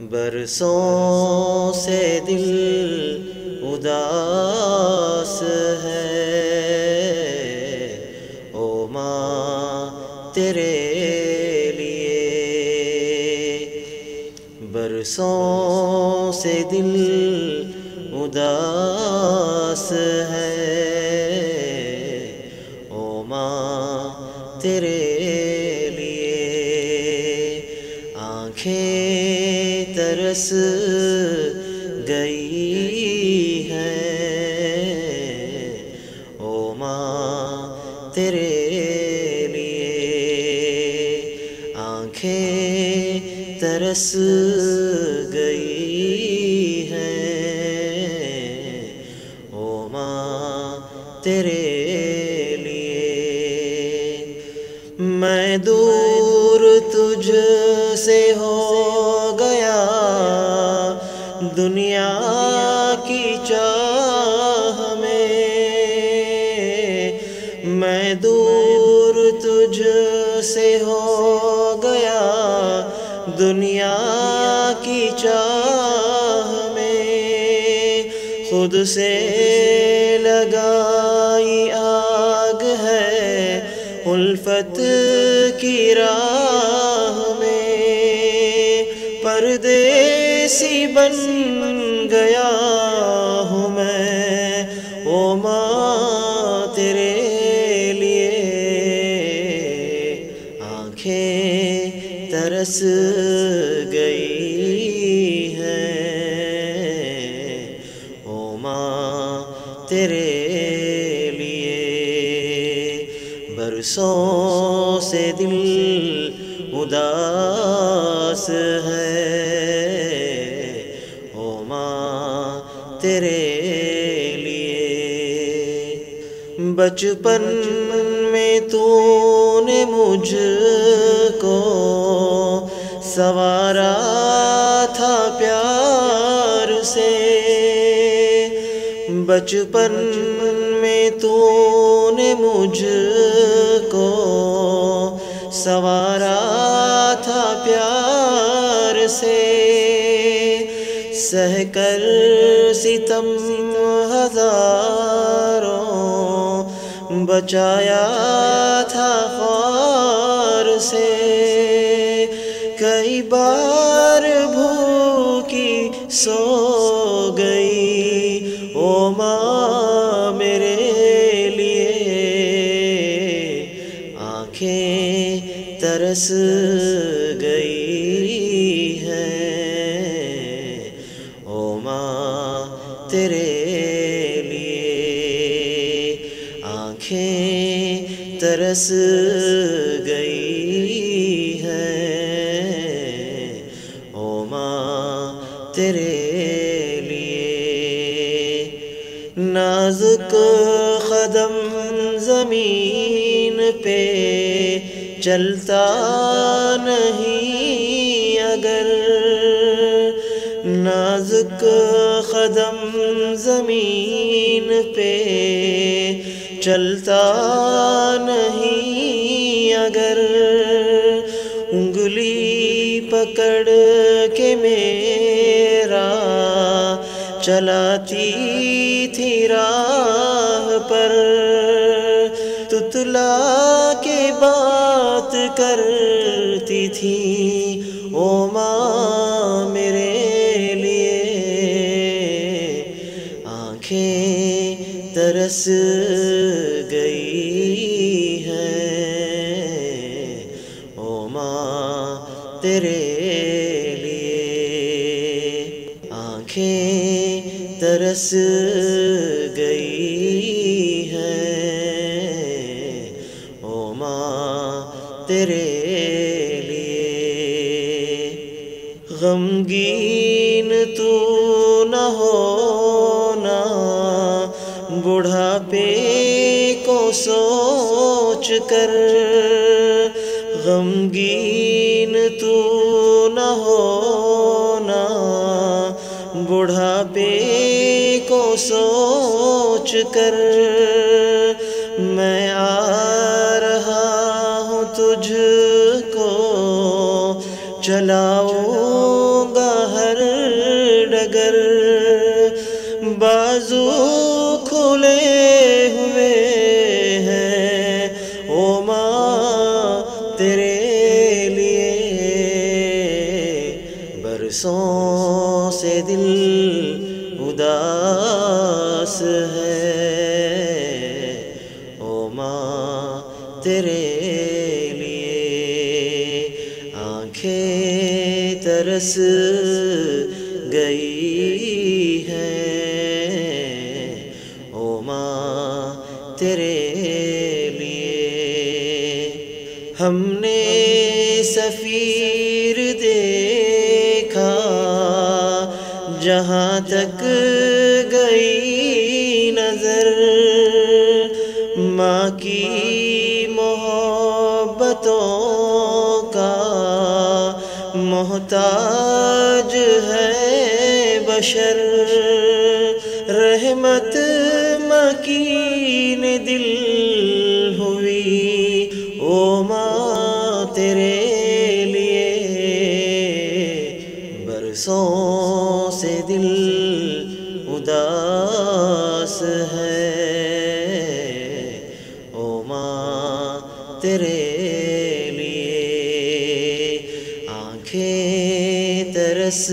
برسوں سے دل اداس ہے، او ماں تیرے لیے۔ برسوں سے دل اداس ہے، او ماں تیرے لیے۔ آنکھیں ترس گئی ہیں، او ماں تیرے لیے۔ آنکھیں ترس گئی ہیں، او ماں تیرے لیے۔ میں دور تجھ سے ہو گیا، دنیا کی چاہ میں۔ میں دور تجھ سے ہو گیا، دنیا کی چاہ میں۔ خود سے لگائی آگ ہے الفت کی راہ میں۔ پردیسی بن گیا ہوں میں، او ماں تیرے لیے۔ آنکھیں ترس گئی ہیں، او ماں تیرے لیے۔ برسوں سے دل اداس ہے، او ماں تیرے لیے۔ بچپن میں تو نے مجھ کو سنوارا تھا پیار سے۔ بچپن میں تو نے مجھ کو سنوارا تھا پیار سے۔ سہ کر ستم ہزاروں بچایا تھا خار سے۔ کئی بار بھوکی سو گئی، او ماں میرے لیے۔ آنکھیں ترس گئی ہیں، او ماں تیرے لیے۔ آنکھیں ترس گئی ہیں، او ماں تیرے لیے۔ نازک قدم زمین پہ چلتا نہیں اگر، نازک قدم زمین پہ چلتا نہیں اگر۔ انگلی پکڑ کے میرا چلاتی تھی راہ پر، تتلا کے بات کرتی تھی، او ماں میرے لیے۔ آنکھیں ترس گئی ہیں، او ماں تیرے لیے۔ آنکھیں ترس گئی ہیں، او ماں تیرے لیے۔ غمگین تو نہ ہونا بڑھاپے کو سوچ کر، غمگین تو نہ ہونا بڑھاپے کو سوچ کر۔ میں آ رہا ہوں تجھ کو چلاؤں گا برسوں سے دل اداس ہے، او ماں تیرے لیے آنکھیں ترس گئی ہیں، او ماں تیرے لیے۔ ہم نے سفیر دیکھا جہاں تک گئی نظر، ماں کی محبتوں کا محتاج ہے بشر، رحمت مکین دل ہوئی او ماں تیرے لیے، برسوں سے دل اداس ہے، او ماں تیرے لیے آنکھیں ترس